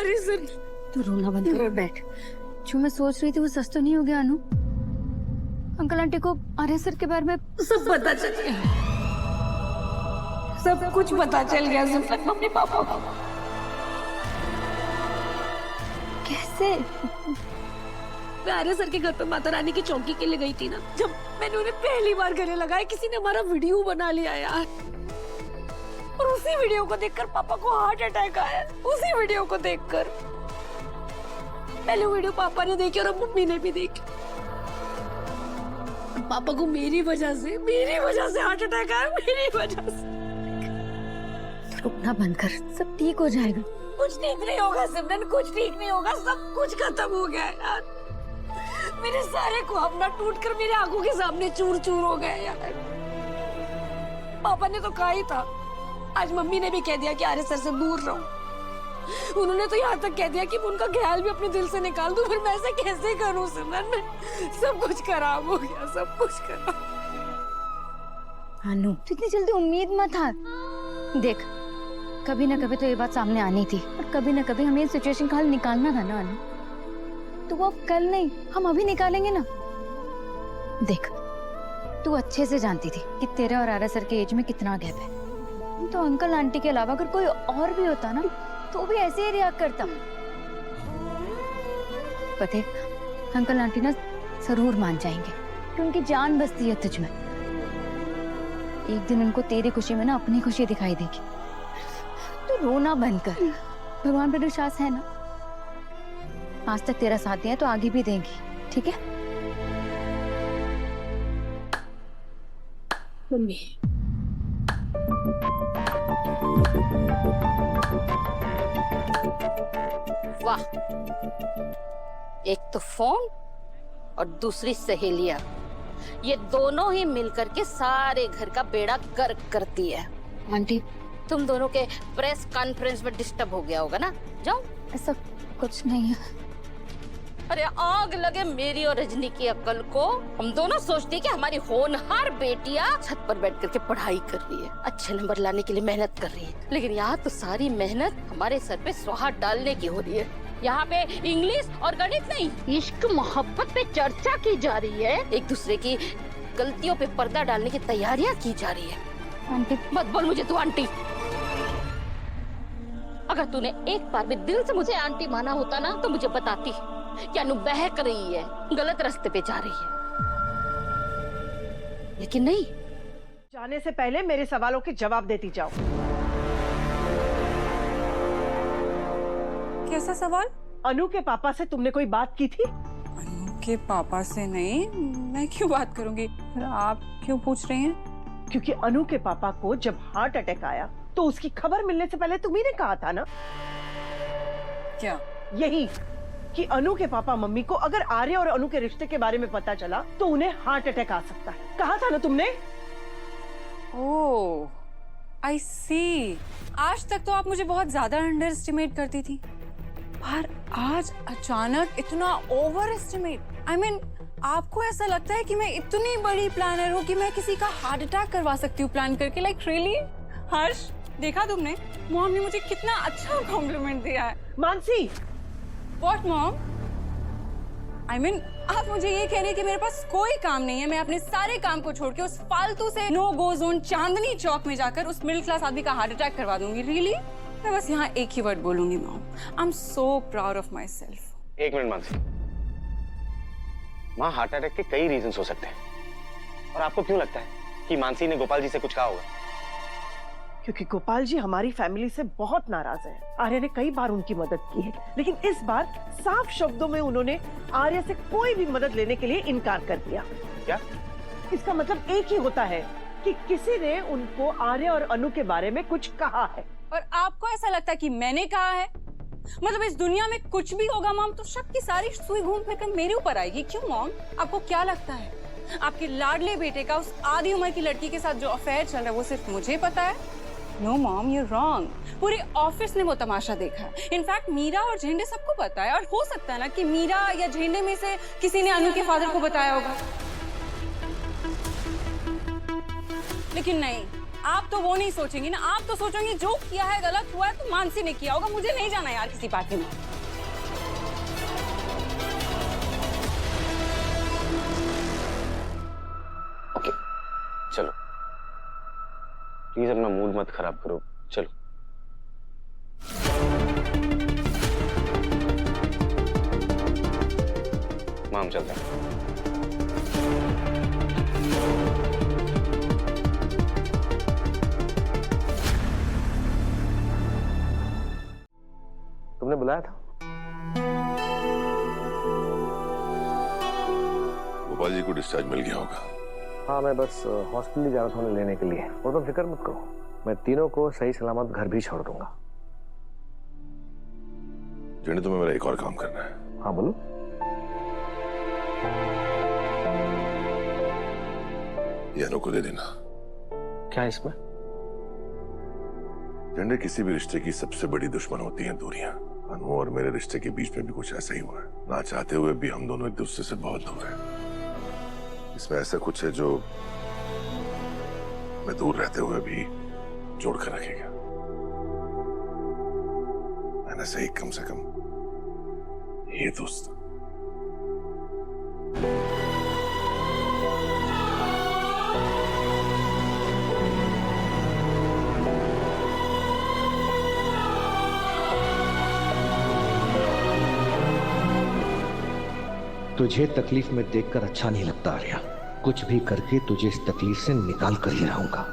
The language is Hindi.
आर्य सर। तू रोना बंद कर और बैठ। जो मैं सोच रही थी वो सच तो नहीं हो गया अनु? अंकल आंटी को आर्य सर के बारे में सब पता चल गया, सब कुछ पता चल गया सिमरन, मम्मी पापा को। कैसे? मैं आर्य सर के घर पे माता रानी की चौकी के लिए गई थी ना, जब मैंने उन्हें पहली बार गले लगाया, किसी ने हमारा वीडियो बना लिया यार, और उसी वीडियो को देखकर पापा को हार्ट अटैक आया। उसी वीडियो को देखकर। पहले वीडियो पापा ने देखी और अब मम्मी ने भी देखी। पापा को मेरी वजह से हार्ट अटैक आया, मेरी वजह से। रोना बंद कर, सब ठीक हो जाएगा। कुछ ठीक नहीं होगा सिमरन, कुछ ठीक नहीं होगा, सब कुछ खत्म हो गया यार। मेरे सारे ख्वाब ना टूटकर मेरे आंखों के सामने चूर चूर हो गए यार। पापा ने तो कहा ही था, आज मम्मी ने भी कह दिया कि आर्य सर से दूर रहो। उन्होंने तो यहाँ तक कह दिया कि मैं उनका ख्याल भी अपने दिल से निकाल दूं, फिर मैं ऐसे कैसे करूं सिमरन? सब कुछ खराब हो गया, सब कुछ खराब। अनु, तू इतनी जल्दी उम्मीद मत हार। देख, कभी ना कभी तो ये बात सामने आनी थी, और कभी ना कभी हमें इस सिचुएशन का हल निकालना था ना अनु। तो वो अब कल नहीं, हम अभी निकालेंगे ना। देख, तू अच्छे से जानती थी कि तेरे और आर्य सर के एज में कितना गैप है। तो अंकल आंटी के अलावा अगर कोई और भी होता ना, तो भी ऐसे ही रिएक्ट करता। पता है, अंकल आंटी ना जरूर मान जाएंगे कि उनकी जान बसती है तुझ में। एक दिन उनको तेरी खुशी में ना अपनी खुशी दिखाई देगी। तो रोना बंद कर, भगवान पर विश्वास है ना? आज तक तेरा साथ दिया तो आगे भी देंगी, ठीक है? मम्मी, वाह, एक तो फोन और दूसरी सहेलियां, ये दोनों ही मिलकर के सारे घर का बेड़ा गर्क करती है। आंटी, तुम दोनों के प्रेस कॉन्फ्रेंस में डिस्टर्ब हो गया होगा ना? जाओ। ऐसा कुछ नहीं है। अरे आग लगे मेरी और रजनी की अक्ल को। हम दोनों सोचते हैं कि हमारी होनहार बेटियां छत पर बैठ करके पढ़ाई कर रही है, अच्छे नंबर लाने के लिए मेहनत कर रही है, लेकिन यहाँ तो सारी मेहनत हमारे सर पे स्वाहा डालने की हो रही है। यहाँ पे इंग्लिश और गणित नहीं, इश्क मोहब्बत पे चर्चा की जा रही है। एक दूसरे की गलतियों पे पर्दा डालने की तैयारियां की जा रही है। आंटी मत बोल मुझे तू आंटी। अगर तूने एक बार भी दिल से मुझे आंटी माना होता ना, तो मुझे बताती कि अनु बहक रही है, गलत रास्ते पे जा रही है, लेकिन नहीं। जाने से पहले मेरे सवालों के जवाब देती जाओ। कैसा सवाल? अनु के पापा से तुमने कोई बात की थी? अनु के पापा से नहीं, मैं क्यों बात करूंगी? फिर आप क्यों पूछ रही हैं? क्योंकि अनु के पापा को जब हार्ट अटैक आया तो उसकी खबर मिलने से पहले तुम्ही ने कहा था ना, क्या? यही कि अनु के पापा मम्मी को अगर आर्य और अनु के रिश्ते के बारे में पता चला तो उन्हें हार्ट अटैक आ सकता है। कहा था ना तुमने? ओह, आई सी। आज तक तो आप मुझे बहुत ज्यादा अंडर एस्टिमेट करती थी, पर आज अचानक इतना ओवर एस्टिमेट। आई मीन, आपको ऐसा लगता है कि मैं इतनी बड़ी प्लानर हूँ कि मैं किसी का हार्ट अटैक करवा सकती हूँ प्लान करके? Like really? हर्ष, देखा तुमने मॉम ने मुझे कितना अच्छा कॉम्प्लीमेंट दिया है। Mansi, what mom? I mean, आप मुझे ये कह रही है कि मेरे पास कोई काम नहीं है, मैं अपने सारे काम को छोड़ के उस फालतू से नो गो जोन चांदनी चौक में जाकर उस मिडिल क्लास आदमी का हार्ट अटैक करवा दूंगी? रियली? मैं बस यहाँ एक ही वर्ड बोलूंगी, mom, I am so proud of my self. एक मिनट मानसी, माँ, हार्ट अटैक के कई रीजंस हो सकते हैं, और आपको क्यों लगता है कि मानसी ने गोपाल जी से कुछ कहा होगा? क्योंकि गोपाल जी हमारी फैमिली से बहुत नाराज हैं। आर्य ने कई बार उनकी मदद की है, लेकिन इस बार साफ शब्दों में उन्होंने आर्य से कोई भी मदद लेने के लिए इनकार कर दिया। क्या? इसका मतलब एक ही होता है कि किसी ने उनको आर्य और अनु के बारे में कुछ कहा है। और आपको ऐसा लगता है कि मैंने कहा है? मतलब इस दुनिया में कुछ भी होगा मॉम तो शक की सारी सुई घूम फिर कर मेरे ऊपर आएगी। क्यों मॉम? आपको क्या लगता है आपके लाडले बेटे का उस आधी उम्र की लड़की के साथ जो अफेयर चल रहा है वो सिर्फ मुझे पता है? No mom, you wrong. पूरे ऑफिस ने वो तमाशा देखा है। इनफैक्ट मीरा और झेंडे सबको पता है, और हो सकता है ना कि मीरा या झेंडे में से किसी ने अनु के फादर को बताया होगा। लेकिन नहीं, आप तो वो नहीं सोचेंगी ना, आप तो सोचेंगी जो किया है गलत हुआ है तो मानसी ने किया होगा, मुझे नहीं जाना यार किसी पार्टी में। ओके चलो, प्लीज अपना मूड मत खराब करो, चलो। माम चलते हैं। तुमने बुलाया था? गोपाल जी को डिस्चार्ज मिल गया होगा। हाँ, मैं बस हॉस्पिटल जा रहा था उन्हें लेने के लिए। और तुम फिक्र मत करो, मैं तीनों को सही सलामत घर भी छोड़ दूंगा। जेने, तुम्हें मेरा एक और काम करना है। हाँ बोलो। ये अनु को दे देना। क्या इसमें? जेंडे, किसी भी रिश्ते की सबसे बड़ी दुश्मन होती है दूरियां। अनु और मेरे रिश्ते के बीच में भी कुछ ऐसा ही हुआ है। ना चाहते हुए भी हम दोनों एक दूसरे से बहुत दूर हैं। इसमें ऐसा कुछ है जो मैं दूर रहते हुए भी जोड़ कर रखेगा। मैंने सही, कम से कम ये दोस्त। तुझे तकलीफ में देखकर अच्छा नहीं लगता आर्या। कुछ भी करके तुझे इस तकलीफ से निकाल कर ही रहूंगा।